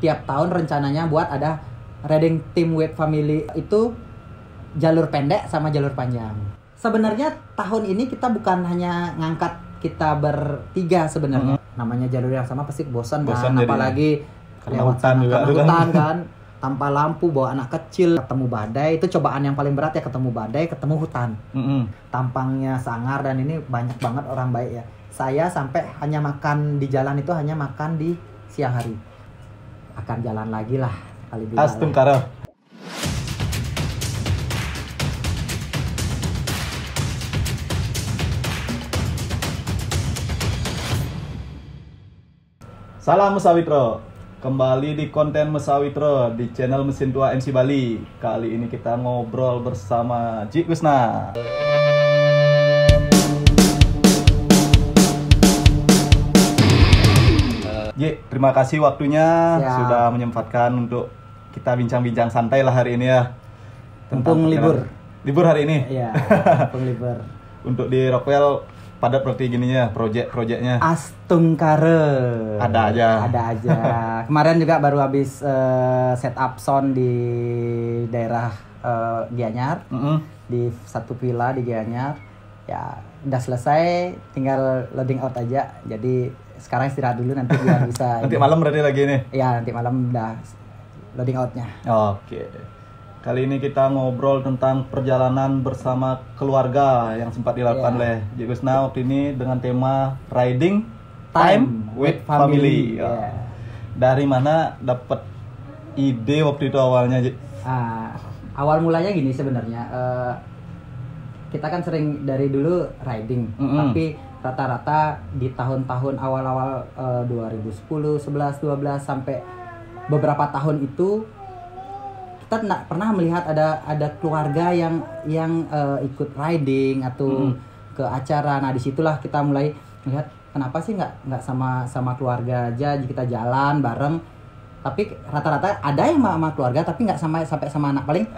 tiap tahun rencananya buat ada riding team with family itu jalur pendek sama jalur panjang. Sebenarnya tahun ini kita bukan hanya ngangkat kita bertiga sebenarnya. Namanya jalur yang sama pasti bosan kan, apalagi lewat hutan juga hutan kan. Tanpa lampu, bawa anak kecil, ketemu badai, itu cobaan yang paling berat ya, ketemu badai, ketemu hutan. Tampangnya sangar dan ini banyak banget orang baik ya. Saya sampai hanya makan di jalan itu hanya makan di siang hari. Akan jalan lagi lah kali ini. Astungkara. Salam Mesawitro. Kembali di konten Mesawitro di channel Mesin Tua MC Bali. Kali ini kita ngobrol bersama Ji Kusna. Ji, terima kasih waktunya sudah menyempatkan untuk kita bincang-bincang santai lah hari ini ya. Mumpung libur. Libur hari ini? Iya, mumpung libur. Untuk di Rockwell padat berarti gininya, project-projectnya. Astungkara. Ada aja. Kemarin juga baru habis setup sound di daerah Gianyar. Di satu villa di Gianyar. Ya, udah selesai, tinggal loading out aja. Jadi sekarang istirahat dulu nanti biar bisa. Nanti malam berarti lagi nih? Iya, nanti malam udah loading outnya. Oke. Kali ini kita ngobrol tentang perjalanan bersama keluarga yang sempat dilakukan oleh Ji Kusna waktu ini dengan tema Riding Time with Family. Dari mana dapat ide waktu itu awalnya, Ji? Awal mulanya gini sebenarnya. Kita kan sering dari dulu riding, tapi rata-rata di tahun-tahun awal-awal 2010, 11, 12 sampai beberapa tahun itu kita tidak pernah melihat ada keluarga yang ikut riding atau ke acara. Nah disitulah kita mulai melihat kenapa sih nggak sama keluarga aja kita jalan bareng. Tapi rata-rata ada yang sama keluarga tapi nggak sampai sama anak, paling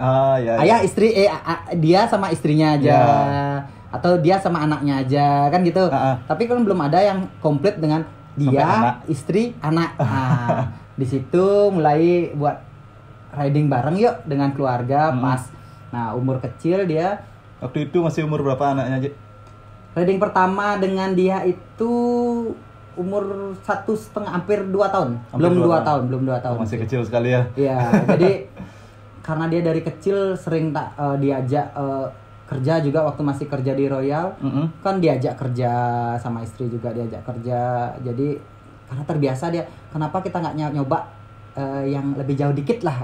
ayah istri dia sama istrinya aja atau dia sama anaknya aja kan gitu. Tapi kan belum ada yang komplit dengan dia istri anak. Di situ mulai buat riding bareng yuk dengan keluarga pas. Nah umur kecil dia. Waktu itu masih umur berapa anaknya, Ji? Riding pertama dengan dia itu umur 1,5 hampir 2 tahun. Belum 2 tahun. Masih kecil sekali ya. Iya, jadi karena dia dari kecil sering diajak kerja juga waktu masih kerja di Royal. Kan diajak kerja sama istri juga diajak kerja. Jadi karena terbiasa dia, kenapa kita nggak nyoba yang lebih jauh dikit lah.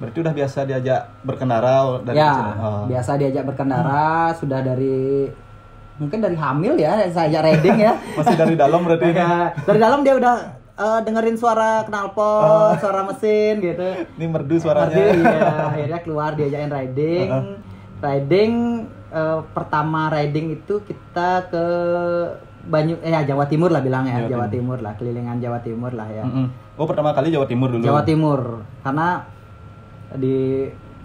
Berarti udah biasa diajak berkendara dari kecil? Biasa diajak berkendara, sudah mungkin dari hamil ya, saya ajak riding ya. Masih dari dalam berarti? Dari dalam dia udah dengerin suara knalpot, suara mesin gitu. Ini merdu suaranya. Iya, akhirnya keluar diajakin riding. Pertama riding itu kita ke Jawa Timur lah bilang ya, Jawa Timur lah, kelilingan Jawa Timur lah ya. Oh pertama kali Jawa Timur dulu? Jawa Timur, karena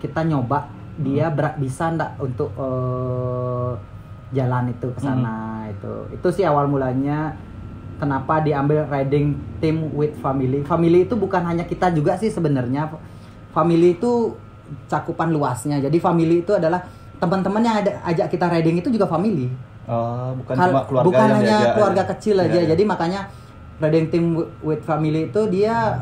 kita nyoba dia bisa ndak untuk jalan itu ke sana. Itu sih awal mulanya kenapa diambil riding team with family. Family itu bukan hanya kita juga sih sebenarnya. Family itu cakupan luasnya. Jadi family itu adalah teman-teman yang ajak kita riding itu juga family. Bukan cuma keluarga, bukan hanya keluarga kecil aja. Jadi makanya riding team with family itu dia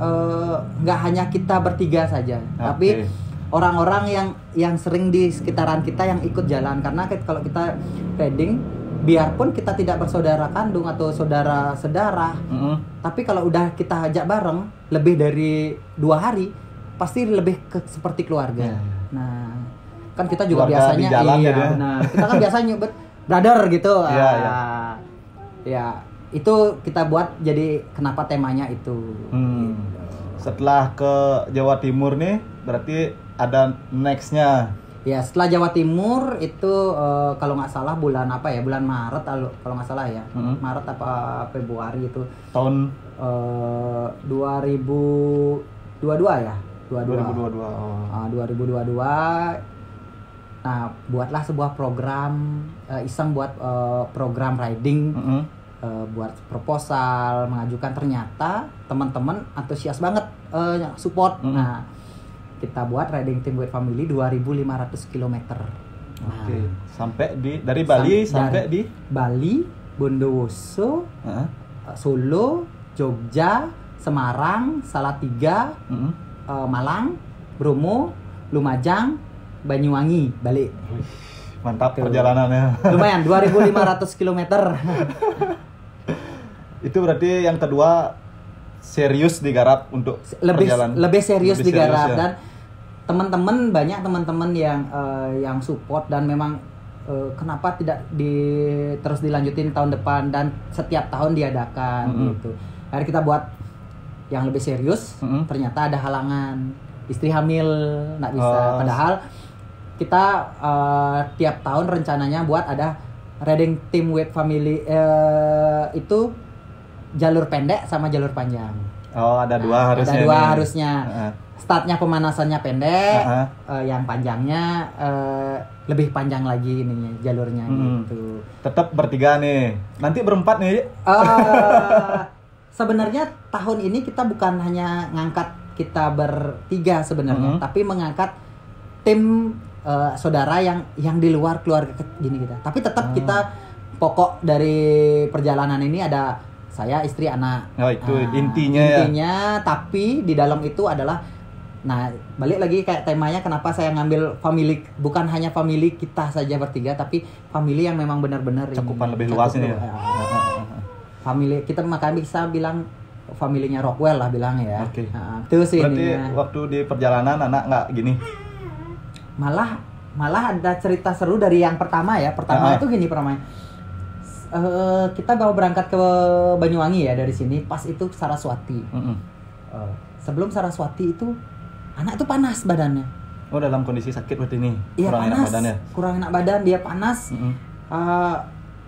nggak hanya kita bertiga saja, tapi orang-orang yang sering di sekitaran kita yang ikut jalan. Karena kalau kita riding, biarpun kita tidak bersaudara kandung atau saudara-saudara, tapi kalau udah kita ajak bareng lebih dari 2 hari, pasti lebih seperti keluarga. Nah, kan kita juga keluarga biasanya benar. Kita kan biasanya nyebut brother gitu. Ya, itu kita buat jadi kenapa temanya itu. Setelah ke Jawa Timur nih, berarti ada nextnya. Ya, setelah Jawa Timur itu kalau nggak salah bulan Maret kalau nggak salah ya. Maret apa Februari itu. Tahun 2022 ya. 2022. 2022. Nah, buatlah sebuah program iseng buat program riding, buat proposal, mengajukan. Ternyata teman-teman antusias banget support. Nah, kita buat riding team with family 2.500 km. Oke. Sampai dari Bali sampai di Bali, Bondowoso, Solo, Jogja, Semarang, Salatiga, Malang, Bromo, Lumajang, Banyuwangi, balik. Mantap perjalanannya. Lumayan 2.500 km. Itu berarti yang kedua serius digarap untuk lebih serius digarap ya. Dan banyak teman-teman yang support dan memang kenapa tidak terus dilanjutin tahun depan dan setiap tahun diadakan gitu. Akhirnya kita buat yang lebih serius. Ternyata ada halangan, istri hamil nggak bisa. Padahal kita tiap tahun rencananya buat ada riding team with family itu jalur pendek sama jalur panjang. Ada dua harusnya. Ada dua harusnya. Startnya pemanasannya pendek, yang panjangnya lebih panjang lagi ininya jalurnya gitu. Tetap bertiga nih. Nanti berempat nih. Sebenarnya tahun ini kita bukan hanya ngangkat kita bertiga sebenarnya, tapi mengangkat tim saudara yang di luar keluarga gini kita. Tapi tetap kita pokok dari perjalanan ini ada saya, istri, anak. Oh, itu intinya. Tapi di dalam itu adalah, nah balik lagi kayak temanya kenapa saya ngambil family, bukan hanya family kita saja bertiga, tapi family yang memang benar-benar cakupan lebih luas ini ya. Family kita makanya bisa bilang familinya Rockwell lah bilang ya. Oke. Itu sih. Berarti waktu di perjalanan anak nggak gini? Malah ada cerita seru dari yang pertama ya. Pertama itu gini pertamanya. Kita bawa berangkat ke Banyuwangi ya dari sini, pas itu Saraswati. Sebelum Saraswati itu anak itu panas badannya. Oh, dalam kondisi sakit berarti ini. Iya, kurang panas, enak badannya. Kurang enak badan, dia panas.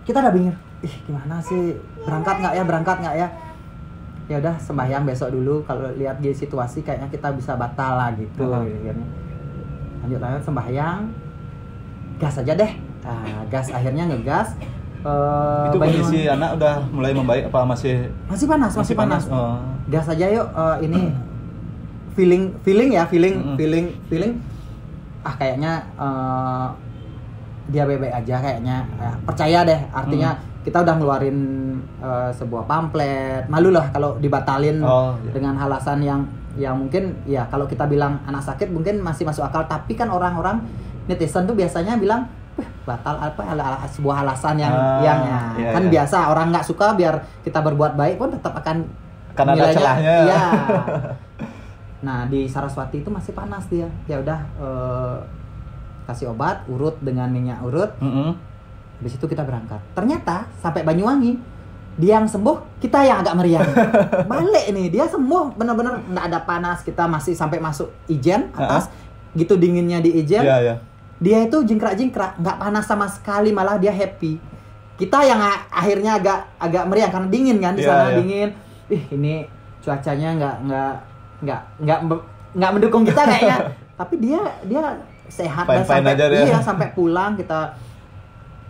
Kita udah bingung. Gimana sih, berangkat nggak ya? Ya udah sembahyang besok dulu. Kalau lihat di situasi kayaknya kita bisa batal lah gitu. Lanjut sembahyang, gas aja deh. Gas, akhirnya ngegas. Itu kondisi anak udah mulai membaik apa masih panas? Gas aja yuk. Ini feeling. Kayaknya dia bebek aja kayaknya. Percaya deh, artinya kita udah ngeluarin sebuah pamflet. Malu lah kalau dibatalin dengan alasan yang mungkin ya kalau kita bilang anak sakit mungkin masih masuk akal, tapi kan orang-orang netizen tuh biasanya bilang batal sebuah alasan yang biasa orang nggak suka, biar kita berbuat baik pun tetap akan ada celahnya. Iya. Nah di Saraswati itu masih panas dia. Ya udah kasih obat urut dengan minyak urut. Habis itu kita berangkat. Ternyata sampai Banyuwangi dia yang sembuh, kita yang agak meriang. Balik nih dia sembuh benar-benar nggak ada panas, kita masih sampai masuk Ijen atas. Gitu dinginnya di Ijen. Dia itu jingkrak-jingkrak, nggak panas sama sekali, malah dia happy. Kita yang akhirnya agak meriang karena dingin kan di sana dingin. Ini cuacanya nggak mendukung kita kayaknya. Tapi dia sehat dan sampai sampai pulang kita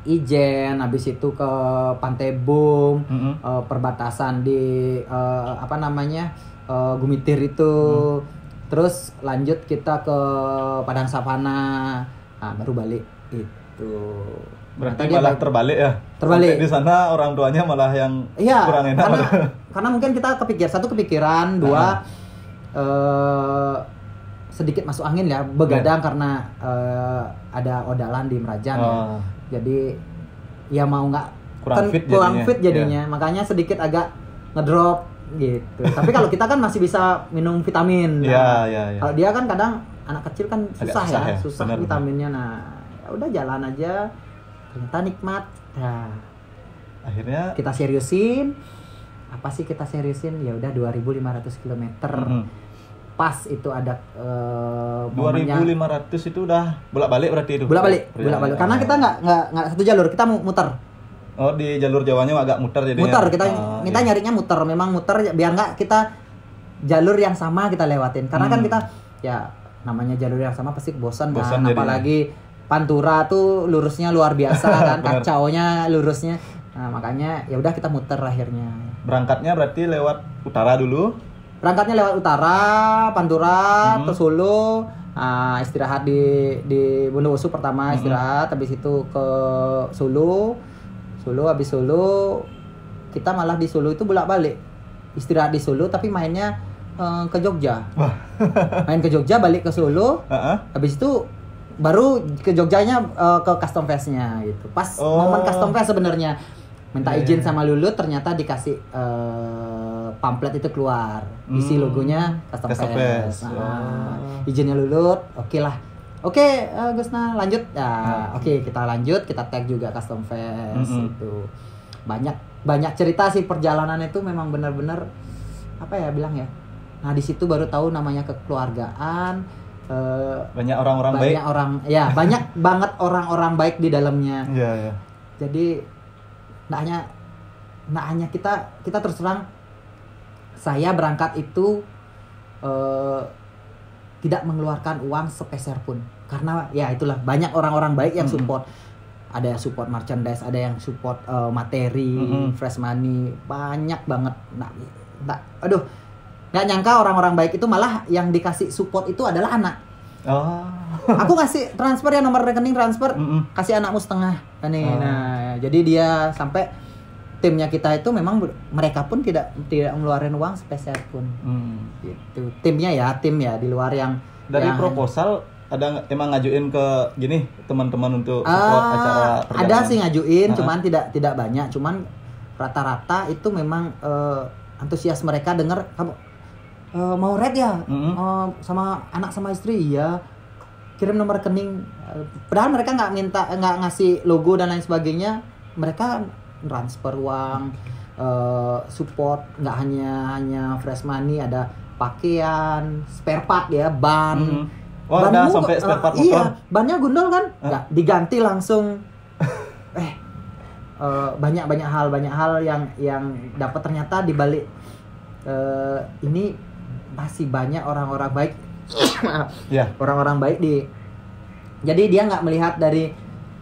Ijen, habis itu ke Pantai Bum, perbatasan di Gumitir itu. Terus lanjut kita ke Padang Savana. Baru balik itu. Berarti malah terbalik ya? Terbalik. Sampai di sana orang tuanya malah yang kurang enak. Karena mungkin kita kepikiran, dua sedikit masuk angin ya, begadang karena ada odalan di Merajan ya. Jadi ya mau nggak kurang fit jadinya. Makanya sedikit agak ngedrop gitu. Tapi kalau kita kan masih bisa minum vitamin. Kalau dia kan kadang anak kecil kan susah vitaminnya. Nah, ya udah jalan aja. Ternyata nikmat. Nah, akhirnya kita seriusin. Apa sih kita seriusin? Ya udah 2.500 km. Pas itu ada 2.500 itu udah bolak-balik berarti itu. Bolak-balik. Karena kita nggak satu jalur, kita muter. Oh, di jalur Jawanya agak muter jadinya. Muter, kita nyarinya muter, memang muter biar nggak kita jalur yang sama kita lewatin. Karena kan kita ya namanya jalur yang sama pasti bosan kan, apalagi Pantura tuh lurusnya luar biasa kan, kacaunya lurusnya. Nah, makanya ya udah kita muter akhirnya. Berangkatnya berarti lewat utara dulu. berangkatnya lewat utara, Pantura, ke Solo, istirahat di Bondowoso pertama, istirahat, habis itu ke Solo, habis Solo kita malah di Solo itu bolak-balik, istirahat di Solo tapi mainnya ke Jogja. Main ke Jogja, balik ke Solo, habis itu baru ke Jogjanya ke Custom Fest-nya gitu. Pas momen Custom Fest sebenarnya minta izin sama Lulut, ternyata dikasih pamflet itu keluar, isi logonya Custom Fest. Izinnya Lulut, oke lah. Oke, Gusna lanjut. Oke, kita lanjut, kita tag juga Custom Fest itu. Banyak cerita sih perjalanan itu, memang benar-benar apa ya bilang ya. Nah, di situ baru tahu namanya kekeluargaan. Banyak orang-orang baik. Banyak banget orang-orang baik di dalamnya. Iya. Jadi enggak hanya kita terus terang, saya berangkat itu tidak mengeluarkan uang sepeser pun, karena ya itulah banyak orang-orang baik yang support. Ada yang support merchandise, ada yang support materi, fresh money, banyak banget. Nggak nyangka orang-orang baik itu malah yang dikasih support itu adalah anak. Aku kasih transfer ya, nomor rekening transfer, kasih anakmu setengah. Nah, jadi dia sampai timnya kita itu memang mereka pun tidak mengeluarkan uang sepeser pun. Gitu. Tim ya di luar yang dari proposal ada emang ngajuin ke gini teman-teman untuk support acara perjalanan? Ada sih ngajuin, cuman tidak banyak. Cuman rata-rata itu memang antusias mereka dengar kamu mau ride ya, sama anak sama istri, ya kirim nomor rekening. Padahal mereka nggak ngasih logo dan lain sebagainya, mereka transfer uang, support, nggak hanya fresh money, ada pakaian, spare part ya, ban. Ada sampai spare part motor. Iya, bannya gundul kan, nggak diganti langsung. Banyak hal yang dapat ternyata di balik ini masih banyak orang-orang baik. Orang-orang baik jadi dia nggak melihat dari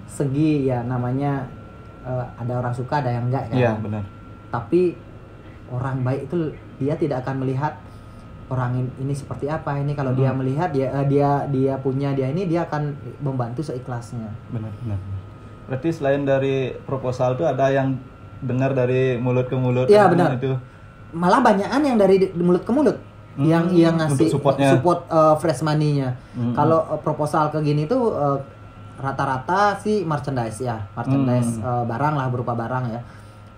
segi ya namanya ada orang suka ada yang enggak kan. Iya, benar. Tapi orang baik itu dia tidak akan melihat orang ini seperti apa ini. Kalau dia melihat dia punya dia akan membantu seikhlasnya. Benar. Berarti selain dari proposal itu ada yang dengar dari mulut ke mulut. Iya, benar. Itu malah banyakan yang dari mulut ke mulut. Yang ngasih support fresh money-nya. Kalau proposal ke gini tuh rata-rata sih merchandise barang lah, berupa barang ya.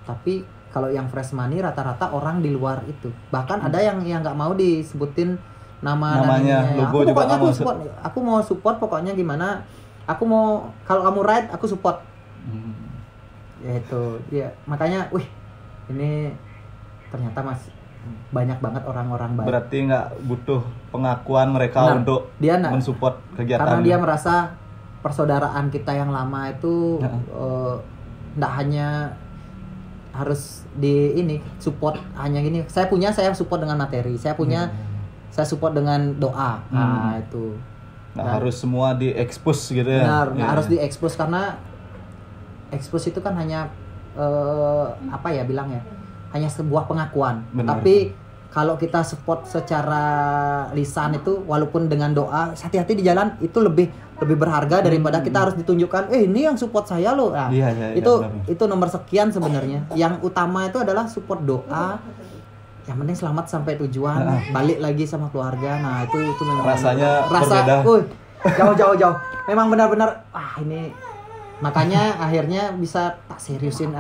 Tapi kalau yang fresh money rata-rata orang di luar itu. Bahkan ada yang nggak mau disebutin namanya, logo juga aku mau support pokoknya gimana. Aku mau kalau kamu ride aku support. Ya itu. Ya, makanya ini ternyata banyak banget orang-orang baik. Berarti nggak butuh pengakuan mereka untuk mensupport kegiatan. Karena dia merasa persaudaraan kita yang lama itu nggak hanya harus support hanya gini. Saya support dengan materi. Saya support dengan doa. Nah, itu. Nggak harus semua diekspos gitu ya. Benar, nggak harus diekspos, karena ekspos itu kan hanya apa ya bilangnya? Hanya sebuah pengakuan. Benar. Tapi kalau kita support secara lisan itu walaupun dengan doa, hati-hati di jalan itu lebih berharga daripada kita harus ditunjukkan ini yang support saya loh. Nah, itu nomor sekian sebenarnya. Yang utama itu adalah support doa. Yang penting selamat sampai tujuan, balik lagi sama keluarga. Nah, itu memang berbeda. Jauh. Memang benar-benar ini. Makanya akhirnya bisa tak seriusin,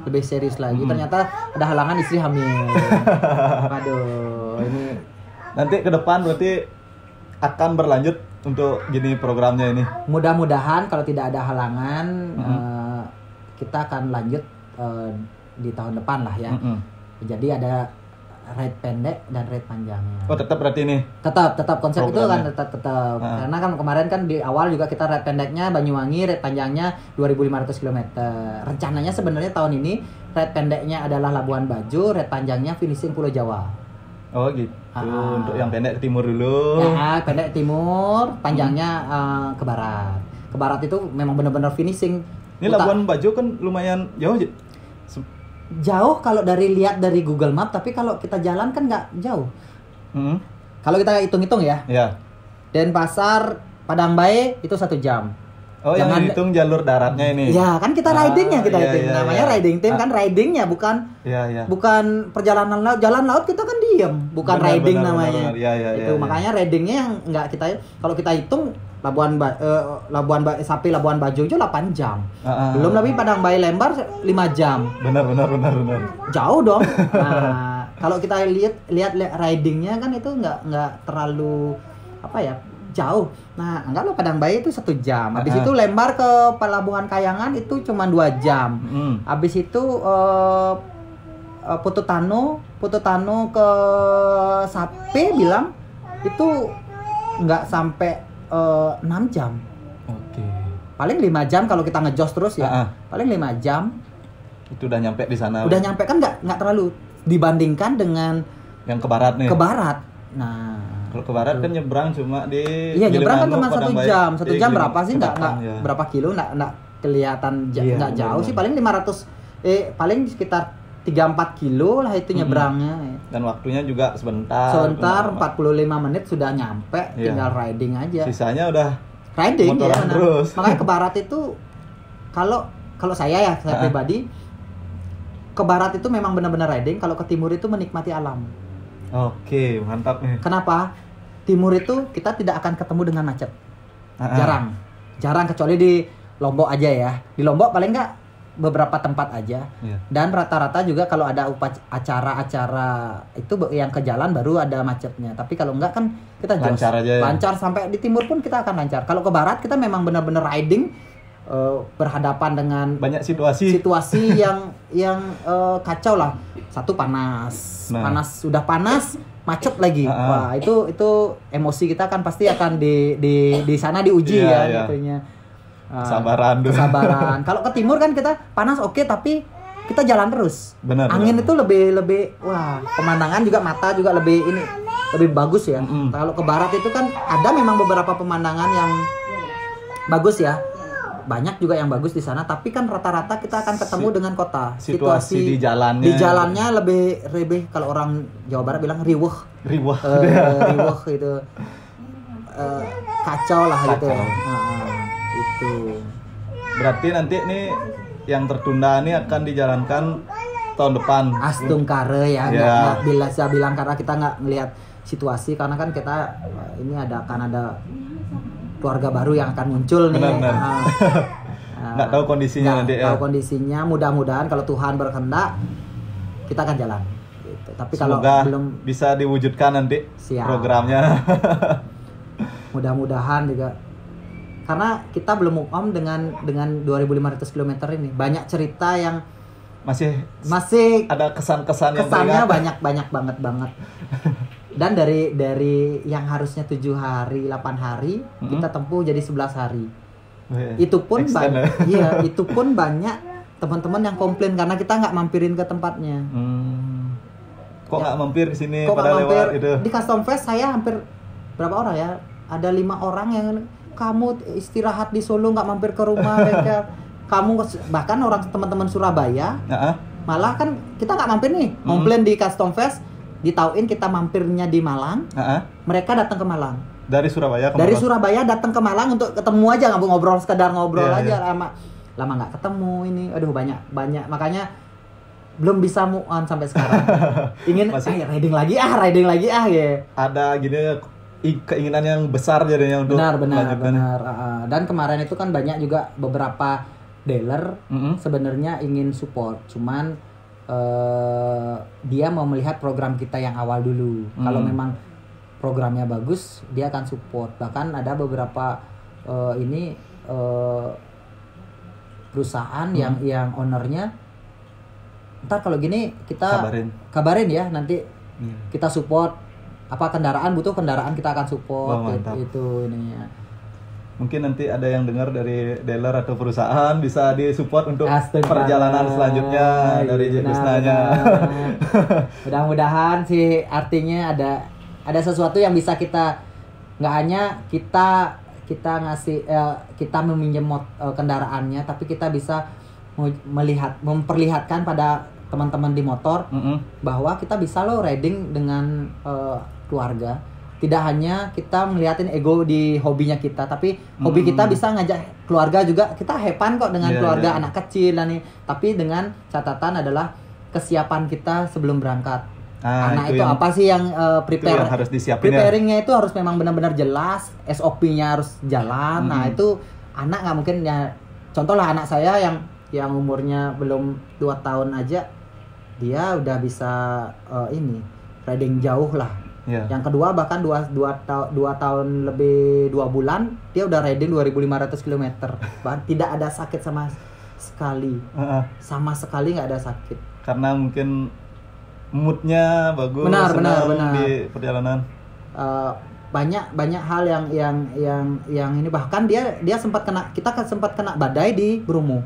lebih serius lagi. Ternyata ada halangan, istri hamil. Aduh, ini nanti ke depan berarti akan berlanjut untuk gini programnya ini. Mudah-mudahan kalau tidak ada halangan, kita akan lanjut di tahun depan lah ya. Jadi ada ride pendek dan ride panjangnya. Tetap berarti ini? Tetap konsep programnya. Itu kan tetap. Karena kan kemarin kan di awal juga kita ride pendeknya Banyuwangi, ride panjangnya 2.500 km. Rencananya sebenarnya tahun ini ride pendeknya adalah Labuan Bajo, ride panjangnya finishing Pulau Jawa. Oh gitu. Untuk yang pendek ke timur dulu. Ya, pendek ke timur, panjangnya ke barat. Ke barat itu memang benar-benar finishing. Ini Labuan Bajo kan lumayan jauh. Jauh kalau lihat dari Google Map, tapi kalau kita jalan kan nggak jauh. Kalau kita hitung-hitung ya. Ya. Denpasar Padang Bae itu 1 jam. Oh, yang hitung jalur daratnya ini. Ya, kan kita ridingnya kita hitung. Namanya riding team kan, ridingnya bukan bukan perjalanan laut. Jalan laut kita kan diem, bukan riding namanya. Itu makanya ridingnya yang enggak kita, kalau kita hitung Labuan sampai Labuan Bajo itu 8 jam. Belum lebih Padang Bae Lembar 5 jam. Benar. Jauh dong. Nah, kalau kita lihat ridingnya kan itu enggak terlalu jauh. Nah, anggaplah Padang Bae itu 1 jam. Habis itu Lembar ke Pelabuhan Kayangan itu cuma 2 jam. Habis itu Putu Tano ke Sape bilang itu nggak sampai 6 jam. Oke. Paling 5 jam kalau kita ngejos terus ya. Paling 5 jam. Itu udah nyampe di sana. Udah nyampe kan nggak terlalu dibandingkan dengan yang ke barat nih. Ke barat. Nah, kalau ke barat kan nyebrang cuma di nyebrang kan cuma 1 jam. 1 jam berapa sih? Nggak berapa kilo? Nggak kelihatan nggak jauh sih. Paling 500 paling sekitar 3-4 kilo lah itu nyebrangnya. Dan waktunya juga sebentar. 45 menit sudah nyampe. Tinggal riding aja. Sisanya udah riding ya. Terus. Makanya ke barat itu kalau saya pribadi ke barat itu memang benar-benar riding. Kalau ke timur itu menikmati alam. Oke, mantap nih. Kenapa? Timur itu kita tidak akan ketemu dengan macet. Jarang kecuali di Lombok aja ya. Di Lombok paling nggak beberapa tempat aja. Dan rata-rata juga kalau ada acara-acara itu yang ke jalan baru ada macetnya. Tapi kalau enggak kan kita lancar aja. Lancar sampai di timur pun kita akan lancar. Kalau ke barat kita memang benar-benar riding berhadapan dengan banyak situasi yang kacau lah. Satu panas, sudah panas, macet lagi. Wah, itu emosi kita kan pasti akan di sana diuji itunya. Kesabaran. Kalau ke timur kan kita panas tapi kita jalan terus. Angin itu lebih wah, pemandangan juga mata juga lebih bagus ya. Kalau ke barat itu kan ada memang beberapa pemandangan yang bagus ya. Banyak juga yang bagus di sana, tapi kan rata-rata kita akan ketemu dengan kota. Situasi di jalannya lebih kalau orang Jawa Barat bilang riweuh itu. Kacau lah gitu. Itu. Berarti nanti nih yang tertunda ini akan dijalankan tahun depan. Astungkare ya. Nggak bila saya bilang karena kita nggak melihat situasi, karena kan kita ini akan ada keluarga baru yang akan muncul nih. Nggak tahu kondisinya nanti ya. Tahu kondisinya. Mudah-mudahan kalau Tuhan berkehendak kita akan jalan. Gitu. Tapi semoga kalau belum bisa diwujudkan nanti programnya. Mudah-mudahan juga. Karena kita belum move on dengan 2.500 km ini. Banyak cerita yang masih ada kesan-kesan yang kesannya banyak banget. Dan dari yang harusnya 7 hari, 8 hari, kita tempuh jadi 11 hari. Itu pun itu pun banyak teman-teman yang komplain karena kita nggak mampirin ke tempatnya. Kok nggak mampir ke sini pada lewat itu? Di Custom Fest saya hampir berapa orang ya? Ada 5 orang yang kamu istirahat di Solo nggak mampir ke rumah mereka. Kamu bahkan orang teman-teman Surabaya malah kan kita nggak mampir nih, komplain di Custom Fest. Ditauin kita mampirnya di Malang, mereka datang ke Malang. Dari Surabaya Surabaya datang ke Malang untuk ketemu aja, nggak ngobrol, sekedar ngobrol aja. Lama nggak ketemu ini, aduh banyak makanya belum bisa move on sampai sekarang. Ingin riding lagi ya. Ada gini keinginan yang besar jadinya untuk benar. Dan kemarin itu kan banyak juga beberapa dealer sebenarnya ingin support, cuman dia mau melihat program kita yang awal dulu. Kalau memang programnya bagus, dia akan support. Bahkan ada beberapa perusahaan yang ownernya, ntar kalau gini kita kabarin ya, nanti kita support. Apa butuh kendaraan kita akan support. Itu ininya. Mungkin nanti ada yang dengar dari dealer atau perusahaan bisa disupport untuk perjalanan selanjutnya dari Jegusnanya. Mudah-mudahan sih, artinya ada sesuatu yang bisa kita, nggak hanya kita ngasih kita meminjam kendaraannya, tapi kita bisa memperlihatkan pada teman-teman di motor bahwa kita bisa riding dengan keluarga. Tidak hanya kita ngeliatin ego di hobinya kita, tapi hobi kita bisa ngajak keluarga juga. Kita hepan kok dengan keluarga anak kecil dan nih. Tapi dengan catatan adalah kesiapan kita sebelum berangkat. Anak itu apa sih yang prepare? Yang harus disiapin. Preparingnya itu harus memang benar-benar jelas, SOP-nya harus jalan. Nah itu anak nggak mungkin ya. Contoh lah anak saya yang umurnya belum 2 tahun aja, dia udah bisa riding jauh lah. Yang kedua bahkan 2 tahun lebih 2 bulan dia udah riding 2.500 km. Bahkan tidak ada sakit sama sekali. Sama sekali nggak ada sakit. Karena mungkin moodnya bagus, benar. di perjalanan. Banyak hal yang ini, bahkan dia sempat kena badai di Bromo.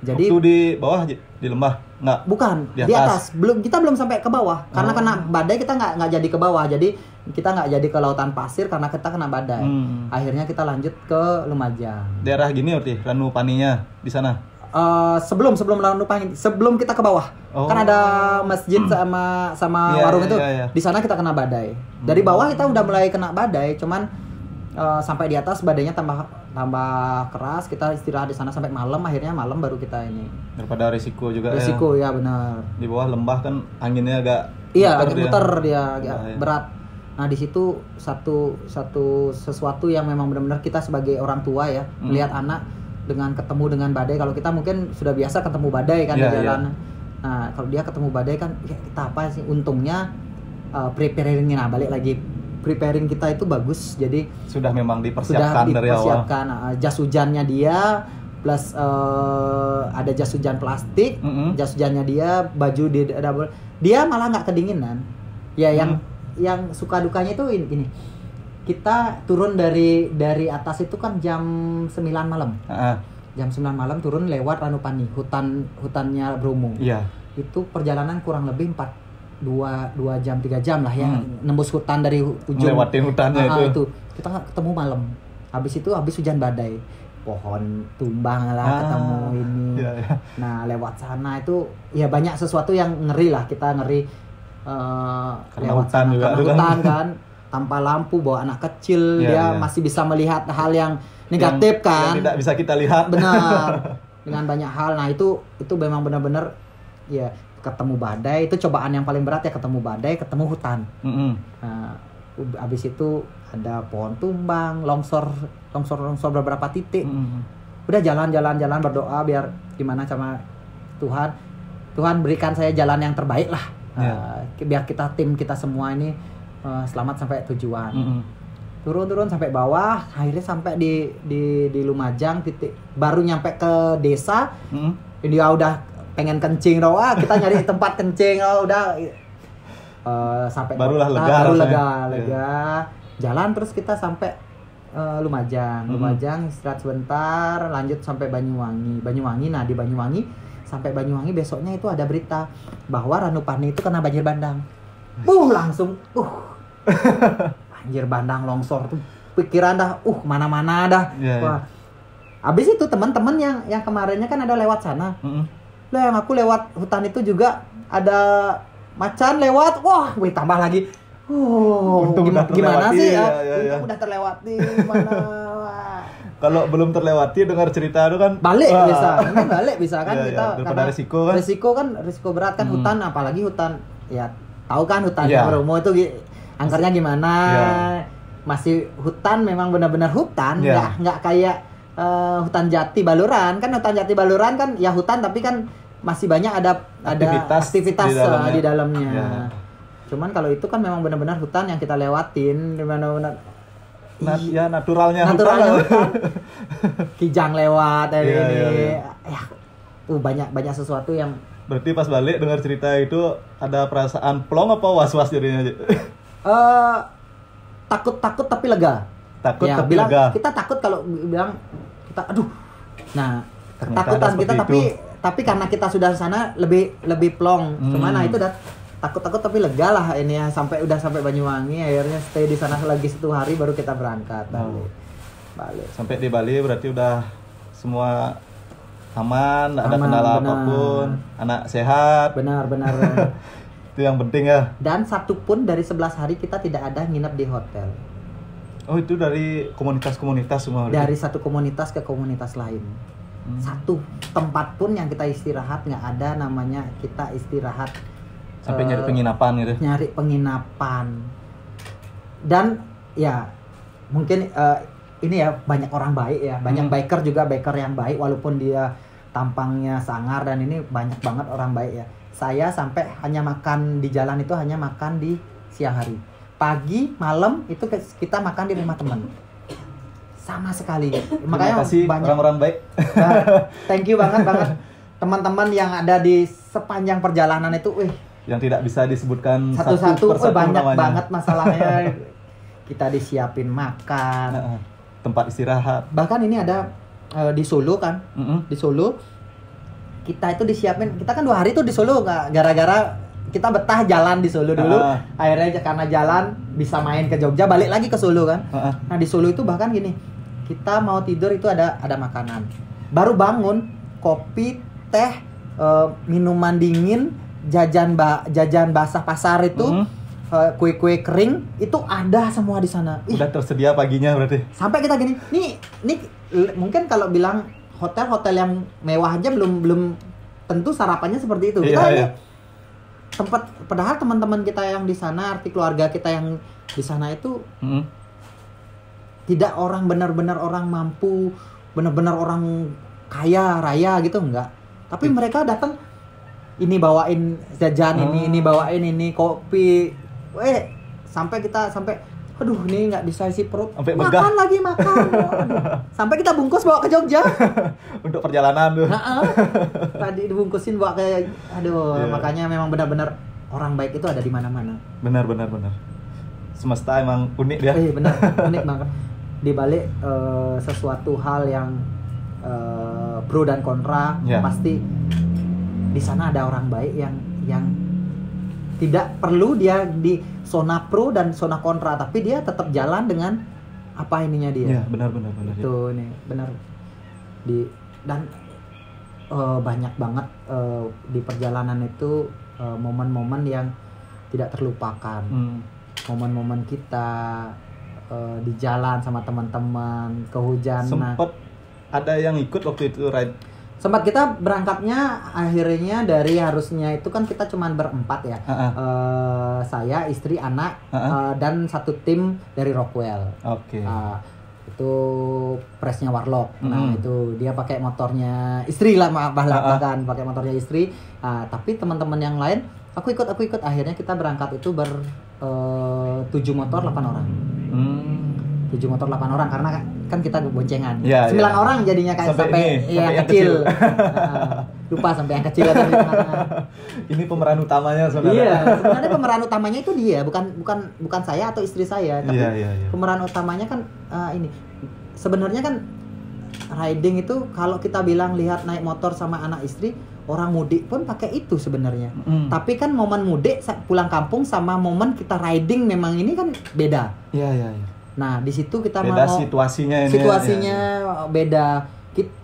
Jadi waktu di bawah di lembah nggak? Bukan di atas. Kita belum sampai ke bawah karena kena badai. Kita nggak jadi ke bawah, jadi kita nggak jadi ke lautan pasir karena kita kena badai. Akhirnya kita lanjut ke Lumajang. Daerah gini berarti Ranupaninya di sana. Sebelum Ranupani, sebelum kita ke bawah kan ada masjid sama warung itu. Di sana kita kena badai. Dari bawah kita udah mulai kena badai, cuman sampai di atas badainya tambah keras. Kita istirahat di sana sampai malam. Akhirnya malam baru kita ini. Daripada risiko juga. Ya benar. Di bawah lembah kan anginnya agak muter dia agak berat. Nah di situ sesuatu yang memang benar-benar kita sebagai orang tua ya melihat anak ketemu dengan badai. Kalau kita mungkin sudah biasa ketemu badai kan di jalan. Nah kalau dia ketemu badai kan ya kita apa sih? Untungnya preparing-nya balik lagi. Preparing kita itu bagus, jadi sudah memang dipersiapkan dari awal. Jas hujannya dia plus ada jas hujan plastik, jas hujannya dia, baju dia malah nggak kedinginan. Ya yang suka dukanya itu ini. Kita turun dari atas itu kan jam 9 malam. Jam 9 malam turun lewat Ranupani, hutannya Bromo. Itu perjalanan kurang lebih 2 jam 3 jam lah ya, nembus hutan dari ujung lewatin hutannya itu. Kita ketemu malam. Habis hujan badai, pohon tumbang lah, ketemu ini. Nah lewat sana itu ya banyak sesuatu yang ngeri lah, kita ngeri lewat hutan sana, juga karena hutan kan tanpa lampu, bawa anak kecil, dia masih bisa melihat hal yang negatif kan, yang tidak bisa kita lihat. Benar. Dengan banyak hal. Nah itu memang benar-benar ya. Ketemu badai itu cobaan yang paling berat ya, ketemu badai, ketemu hutan. Nah, abis itu ada pohon tumbang, longsor beberapa titik. Udah jalan berdoa biar gimana sama Tuhan berikan saya jalan yang terbaik lah. Biar tim kita semua ini selamat sampai tujuan. Turun sampai bawah, akhirnya sampai di Lumajang, titik baru nyampe ke desa. Dia udah pengen kencing kita nyari tempat kencing sampai barulah lega. Jalan terus kita sampai Lumajang. Lumajang istirahat sebentar, lanjut sampai Banyuwangi. Nah di Banyuwangi sampai Banyuwangi besoknya itu ada berita bahwa Ranupani itu kena banjir bandang. Langsung banjir bandang, longsor tuh pikiran dah mana-mana dah. Wah. Abis itu teman-teman yang kemarinnya kan ada lewat sana. Lah yang aku lewat hutan itu juga ada macan lewat. Wah, tambah lagi. Untung gimana sih ya? Untung udah terlewati gimana? Kalau belum terlewati dengar cerita itu kan balik bisa kan kita karena risiko berat kan. Hutan, apalagi hutan ya tahu kan hutan Bromo itu angkernya gimana. Masih hutan, memang benar-benar hutan, nggak kayak hutan Jati Baluran kan. Hutan Jati Baluran kan ya hutan tapi kan masih banyak ada aktivitas di dalamnya. Cuman kalau itu kan memang benar-benar hutan yang kita lewatin, benar-benar naturalnya hutan. Kijang lewat ini. Banyak sesuatu yang. Berarti pas balik dengar cerita itu ada perasaan plong apa was-was jadinya? Takut tapi lega. Lega. Kita takut kalau bilang kita Nah, ketakutan kita tapi karena kita sudah sana lebih plong. Cuman itu udah takut tapi lega lah ini ya, sampai Banyuwangi, akhirnya stay di sana lagi 1 hari baru kita berangkat balik. Sampai di Bali berarti udah semua aman, enggak ada kendala apapun, anak sehat. Benar. Itu yang penting ya. Dan satu pun dari 11 hari kita tidak ada nginep di hotel. Oh, itu dari komunitas-komunitas semua? Dari satu komunitas ke komunitas lain. Satu tempat pun yang kita istirahat nggak ada namanya kita istirahat. Sampai nyari penginapan gitu? Nyari penginapan. Dan ya mungkin ini ya banyak orang baik ya. Banyak biker juga, biker yang baik walaupun dia tampangnya sangar, dan ini banyak banget orang baik ya. Saya sampai hanya makan di jalan itu hanya makan di siang hari. Pagi, malam itu kita makan di rumah teman. Sama sekali. Makanya terima kasih banyak orang-orang baik. Nah, thank you banget teman-teman yang ada di sepanjang perjalanan itu. Yang tidak bisa disebutkan satu-satu. satu Banyak namanya. banget masalahnya. Kita disiapin makan, tempat istirahat. bahkan ini ada di Solo kan. Di Solo kita itu disiapin, kita kan 2 hari tuh di Solo, gara-gara kita betah jalan di Solo dulu. Akhirnya karena jalan bisa main ke Jogja, balik lagi ke Solo kan. Nah di Solo itu bahkan gini, kita mau tidur itu ada makanan, baru bangun kopi, teh, minuman dingin, jajan basah pasar itu, kue-kue kering itu ada semua di sana. Udah tersedia paginya berarti. Sampai kita gini, nih mungkin kalau bilang hotel yang mewah aja belum tentu sarapannya seperti itu. Kita ini tempat, padahal teman-teman kita yang di sana, arti keluarga kita yang di sana itu tidak orang benar-benar orang mampu, benar-benar orang kaya raya gitu, enggak. Tapi mereka datang, ini bawain jajan, ini bawain ini kopi, sampai aduh ini nggak bisa isi perut, makan lagi. Aduh. Sampai kita bungkus bawa ke Jogja untuk perjalanan tuh. Tadi dibungkusin bawa ke, makanya memang benar-benar orang baik itu ada di mana-mana. Benar. Semesta emang unik dia. Benar, unik banget. Di balik sesuatu hal yang pro dan kontra, pasti di sana ada orang baik yang tidak perlu dia di zona pro dan zona kontra, tapi dia tetap jalan dengan apa ininya dia. Iya, benar. Itu nih, benar. Dan banyak banget di perjalanan itu momen-momen yang tidak terlupakan. Momen-momen kita di jalan sama teman-teman, kehujanan. Sempet ada yang ikut waktu itu ride? Sempat, kita berangkatnya akhirnya dari, harusnya itu kan kita cuman berempat ya. Saya, istri, anak, dan satu tim dari Rockwell. Oke. Itu presnya Warlock. Nah itu dia pakai motornya istri lah, bahkan pakai motornya istri. Tapi teman-teman yang lain, aku ikut. Akhirnya kita berangkat itu 7 motor 8 orang. 7 motor 8 orang karena kan kita boncengan. 9 orang jadinya kayak sampai yang kecil. Lupa sampai yang kecil atau di tengah-tengah. Ini pemeran utamanya sebenarnya. Iya, sebenarnya pemeran utamanya itu dia, bukan saya atau istri saya, tapi pemeran utamanya kan ini. Sebenarnya kan riding itu kalau kita bilang lihat naik motor sama anak istri, orang mudik pun pakai itu sebenarnya. Tapi kan momen mudik pulang kampung sama momen kita riding memang ini kan beda. Iya. Nah, di situ kita beda mau situasinya ini. Situasinya beda.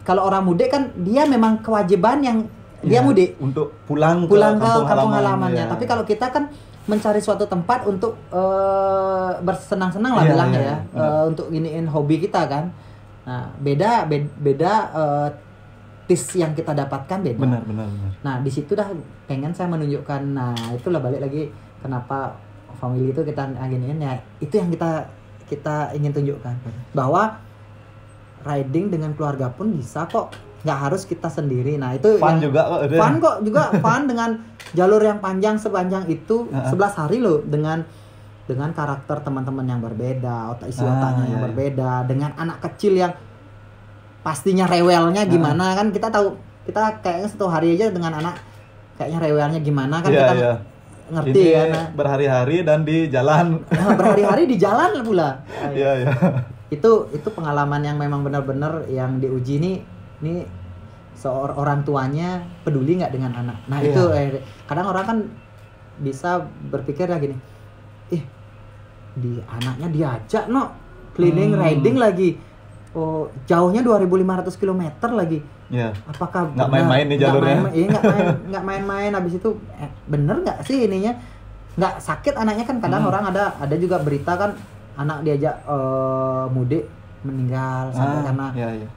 Kalau orang mudik kan dia memang kewajiban yang dia mudik untuk pulang ke kampung halamannya. Tapi kalau kita kan mencari suatu tempat untuk bersenang-senang lah bilangnya ya. Untuk iniin hobi kita kan. Nah, beda tis yang kita dapatkan beda. Benar. Nah, di situ dah pengen saya menunjukkan. Nah, itulah balik lagi kenapa family itu kita aginiin ya. Itu yang kita ingin tunjukkan, bahwa riding dengan keluarga pun bisa kok, nggak harus kita sendiri. Nah itu fun juga kok. Fun dengan jalur yang panjang sepanjang itu 11 hari loh, dengan karakter teman-teman yang berbeda, isi otaknya yang berbeda, dengan anak kecil yang pastinya rewelnya gimana kan kita tahu, kita kayaknya 1 hari aja dengan anak kayaknya rewelnya gimana kan kita ngerti ini kan. Berhari-hari dan di jalan. Berhari-hari di jalan pula. Iya. Itu pengalaman yang memang benar-benar yang diuji nih seorang tuanya peduli nggak dengan anak. Nah itu kadang orang kan bisa berpikir ya gini, di anaknya diajak keliling riding lagi. jauhnya 2.500 km lagi. Ya. Apakah nggak main-main nih jalurnya? Nggak main-main. Habis itu bener nggak sih ininya? Nggak sakit anaknya kan kadang orang ada juga berita kan anak diajak mudik meninggal sampai karena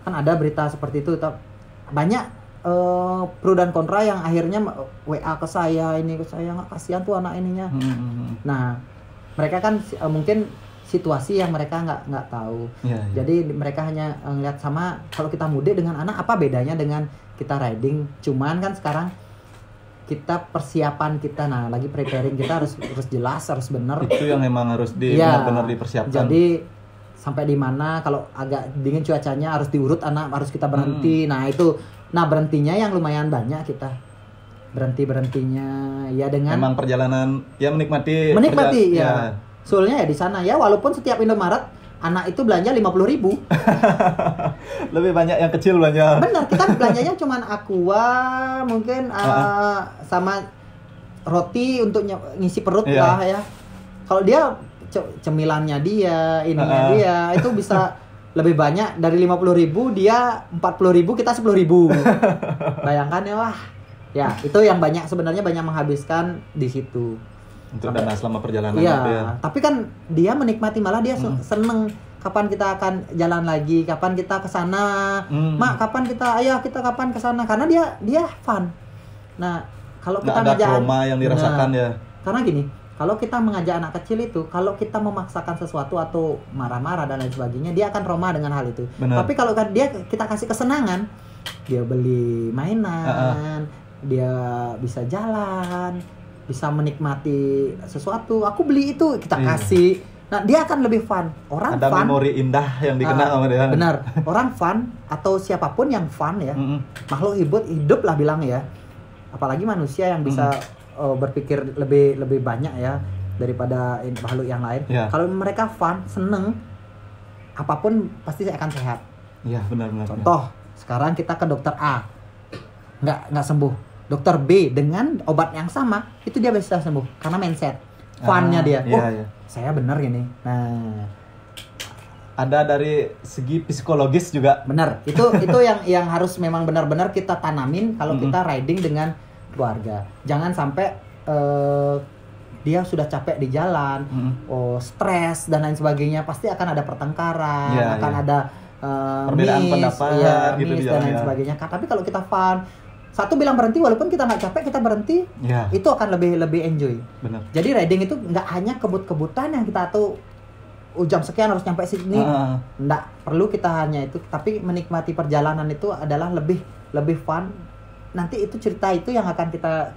kan ada berita seperti itu. Banyak pro dan kontra yang akhirnya WA ke saya nggak, kasihan tuh anak ininya. Nah mereka kan mungkin situasi yang mereka nggak tahu. Jadi mereka hanya ngeliat sama kalau kita mudik dengan anak apa bedanya dengan kita riding. Cuman kan sekarang kita persiapan kita lagi preparing kita harus jelas, harus benar. Itu yang memang harus benar-benar dipersiapkan. Jadi sampai di mana kalau agak dingin cuacanya harus diurut anak, harus kita berhenti. Nah berhentinya yang lumayan banyak kita. Berhentinya ya dengan memang perjalanan ya menikmati ya. Soalnya ya di sana ya walaupun setiap Indomaret anak itu belanja 50.000. Lebih banyak yang kecil belanja. Benar, kita belanjanya cuman aqua mungkin sama roti untuk ngisi perut lah ya. Kalau dia cemilannya dia, ininya dia itu bisa lebih banyak dari 50.000 dia 40.000 kita 10.000. Bayangkan ya wah. Ya, itu yang sebenarnya banyak menghabiskan di situ. Untuk dana selama perjalanan ya. Tapi kan dia menikmati, malah dia seneng kapan kita akan jalan lagi, kapan kita ke sana. Mak, kapan kita kapan ke sana, karena dia fun. Nah, kalau kita ngajak trauma yang dirasakan ya. Karena gini, kalau kita mengajak anak kecil itu, kalau kita memaksakan sesuatu atau marah-marah dan lain sebagainya, dia akan trauma dengan hal itu. Tapi kalau kita kasih kesenangan, dia beli mainan, dia bisa jalan, bisa menikmati sesuatu. Aku beli itu, kita kasih. Nah, dia akan lebih fun. Orang ada fun. Ada memori indah yang dikenal sama dia. Benar. Orang fun atau siapapun yang fun ya. Makhluk hidup lah bilang ya. Apalagi manusia yang bisa berpikir lebih banyak ya daripada makhluk yang lain. Kalau mereka fun, seneng, apapun pasti akan sehat. Iya, benar. Contoh, sekarang kita ke dokter A. Nggak sembuh. Dokter B dengan obat yang sama itu dia bisa sembuh karena mindset, funnya dia. Saya benar gini. Nah, ada dari segi psikologis juga. Benar. Itu yang harus memang benar-benar kita tanamin kalau kita riding dengan keluarga. Jangan sampai dia sudah capek di jalan, stres dan lain sebagainya, pasti akan ada pertengkaran, ada perbedaan pendapat gitu dan lain sebagainya. Tapi kalau kita fun, satu bilang berhenti, walaupun kita nggak capek kita berhenti, itu akan lebih enjoy. Benar. Jadi riding itu nggak hanya kebut-kebutan yang kita tuh jam sekian harus nyampe sini, nggak perlu kita hanya itu, tapi menikmati perjalanan itu adalah lebih fun. Nanti itu cerita itu yang akan kita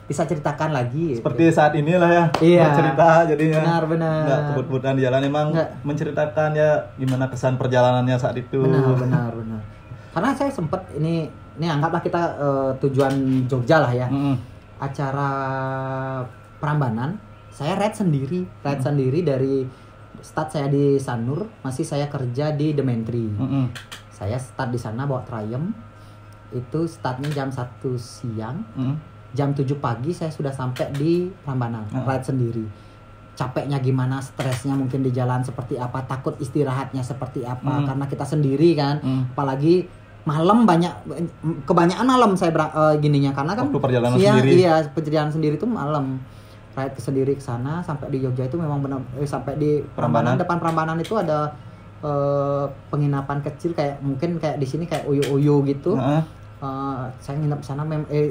bisa ceritakan lagi. Seperti gitu. Saat inilah ya, cerita jadinya. Benar. Nggak kebut-kebutan di jalan, emang menceritakan ya gimana kesan perjalanannya saat itu. Benar. Karena saya sempat ini anggaplah kita tujuan Jogja lah ya. Acara Prambanan, saya ride sendiri dari start saya di Sanur, masih saya kerja di Dementri. Saya start di sana bawa Triumph. Itu startnya jam 1 siang. Jam 7 pagi saya sudah sampai di Prambanan, ride sendiri. Capeknya gimana, stresnya mungkin di jalan seperti apa, takut istirahatnya seperti apa, karena kita sendiri kan. Apalagi malam kebanyakan malam saya gininya karena kan perjalanan sendiri. Iya, perjalanan sendiri itu malam. Ride sendiri ke sana sampai di Jogja itu memang benar sampai di Prambanan, depan Prambanan itu ada penginapan kecil mungkin kayak di sini kayak Uyu gitu. Saya nginep di sana,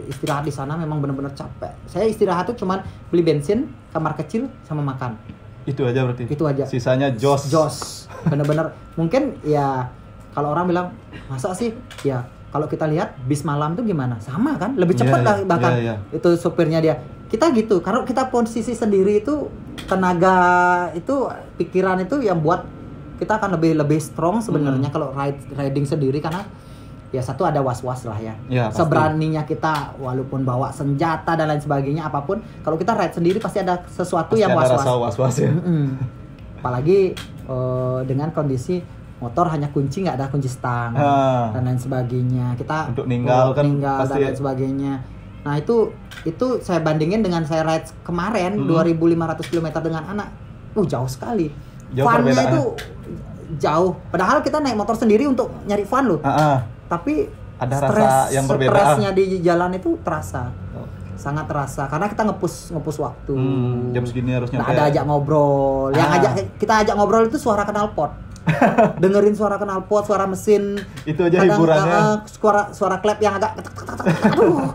istirahat di sana memang benar-benar capek. Saya istirahat tuh cuman beli bensin, kamar kecil sama makan. Itu aja berarti. Itu aja. Sisanya jos. Bener-bener mungkin ya kalau orang bilang masa sih ya, kalau kita lihat bis malam tuh gimana, sama kan, lebih cepat bahkan itu supirnya dia. Kita gitu, kalau kita posisi sendiri itu tenaga itu, pikiran itu yang buat kita akan lebih strong sebenarnya kalau riding sendiri, karena ya satu ada was-was lah ya. Seberaninya kita walaupun bawa senjata dan lain sebagainya apapun, kalau kita ride sendiri pasti ada sesuatu yang was-was. Ada rasa was-was ya. Apalagi dengan kondisi motor hanya kunci, nggak ada kunci stang dan lain sebagainya. Kita untuk ninggal dan lain sebagainya. Nah itu saya bandingin dengan saya ride kemarin 2.500 km dengan anak. Jauh sekali. Funnya itu jauh. Padahal kita naik motor sendiri untuk nyari fun loh. Tapi ada rasa yang berbeda. Stresnya di jalan itu terasa. Sangat terasa karena kita ngepus waktu. Jam segini harus nyampe. Ada ajak ngobrol. Yang kita ajak ngobrol itu suara knalpot. Dengerin suara knalpot, suara mesin. Itu aja hiburannya. Suara klep yang agak aduh.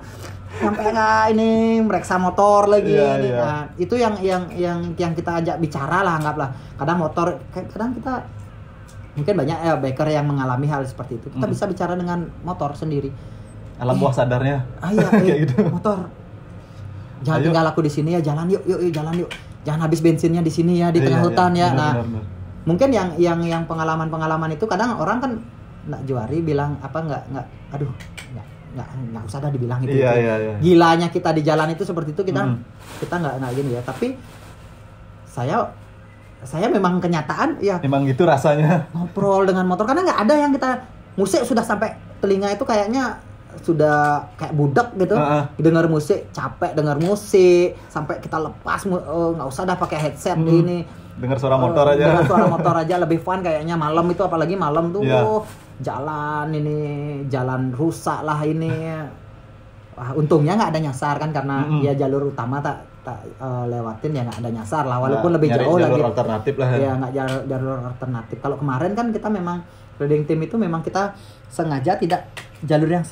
Sampai nggak ini mereksa motor lagi. Nah, itu yang kita ajak bicara lah, anggaplah. Kadang kita mungkin banyak biker yang mengalami hal seperti itu. Kita bisa bicara dengan motor sendiri. Alam bawah sadarnya. Iya, gitu. Motor. Jangan tinggal aku di sini ya, jalan yuk, jalan yuk. Jangan habis bensinnya di sini ya, di tengah hutan ya. Nah, mungkin yang pengalaman itu kadang orang kan nggak juari bilang apa nggak aduh nggak usah dah dibilang itu. Iya. Gilanya kita di jalan itu seperti itu kita nggak gini ya. Tapi saya memang kenyataan ya. Memang gitu rasanya. Ngobrol dengan motor karena nggak ada yang kita musik sudah sampai telinga itu kayaknya sudah kayak budak gitu. Dengar musik capek dengar musik sampai kita lepas nggak usah dah pakai headset ini. Dengar suara motor aja. Dengar suara motor aja lebih fun kayaknya malam itu, apalagi malam tuh jalan rusak lah ini. Wah, untungnya nggak ada nyasar kan karena ya jalur utama tak lewatin ya nggak ada nyasar lah walaupun lebih jauh lagi. Jalur alternatif lah. Ya nggak jalur alternatif. Kalau kemarin kan kita memang riding team itu memang kita sengaja tidak jalur yang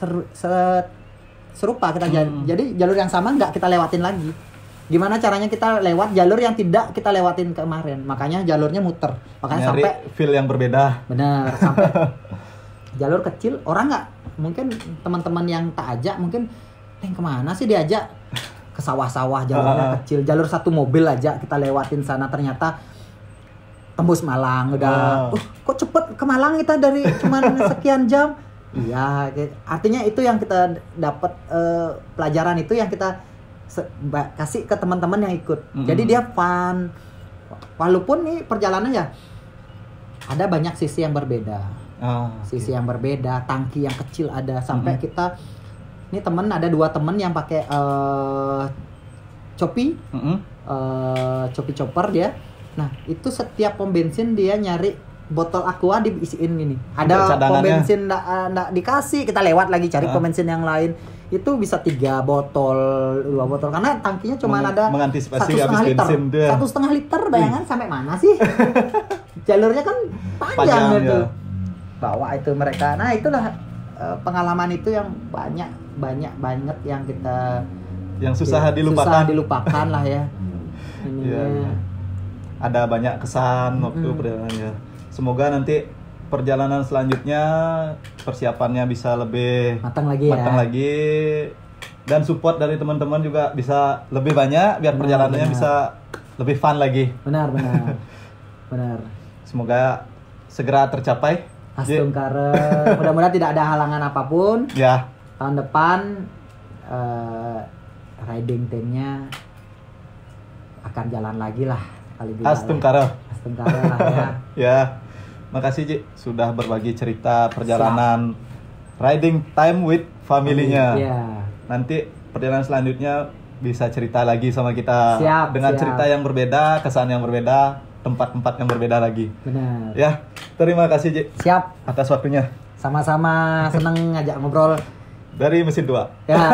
serupa kita jadi jalur yang sama nggak kita lewatin lagi. Gimana caranya kita lewat jalur yang tidak kita lewatin kemarin, makanya jalurnya muter, makanya nyari sampai feel yang berbeda. Benar, sampai jalur kecil orang nggak, mungkin teman-teman yang tak ajak mungkin kemana sih diajak ke sawah-sawah, jalurnya kecil, jalur satu mobil aja kita lewatin sana, ternyata tembus Malang udah kok cepet ke Malang kita dari cuman sekian jam. Iya, artinya itu yang kita dapat pelajaran itu yang kita kasih ke teman-teman yang ikut. Jadi dia fun. Walaupun nih perjalanan ya ada banyak sisi yang berbeda. Sisi yang berbeda, tangki yang kecil ada sampai kita ini temen ada 2 temen yang pakai Copi chopper dia. Nah, itu setiap pom bensin dia nyari botol aqua diisiin gini. Ada pom bensin enggak dikasih, kita lewat lagi cari pom bensin yang lain. Itu bisa 3 botol, 2 botol karena tangkinya cuma ada mengantisipasi habis bensin dia. 1,5 liter, bayangan sampai mana sih? Jalurnya kan panjang gitu. Ya. Bawa itu mereka. Nah, itulah pengalaman itu yang banyak banget yang kita susah dilupakan lah ya. Ininya. Ada banyak kesan waktu perjalanannya. Semoga nanti perjalanan selanjutnya persiapannya bisa lebih matang lagi dan support dari teman-teman juga bisa lebih banyak biar perjalanannya bisa lebih fun lagi. Benar. Semoga segera tercapai. Astungkare. Mudah-mudahan tidak ada halangan apapun. Ya. Tahun depan riding teamnya akan jalan lagi lah kali ini. Astungkare lah ya. Ya. Makasih Ji sudah berbagi cerita perjalanan riding time with family-nya. Nanti perjalanan selanjutnya bisa cerita lagi sama kita dengan cerita yang berbeda, kesan yang berbeda, tempat-tempat yang berbeda lagi. Benar. Ya, terima kasih Ji. Siap. Atas waktunya. Sama-sama, seneng ngajak ngobrol. Dari Mesin 2. Ya.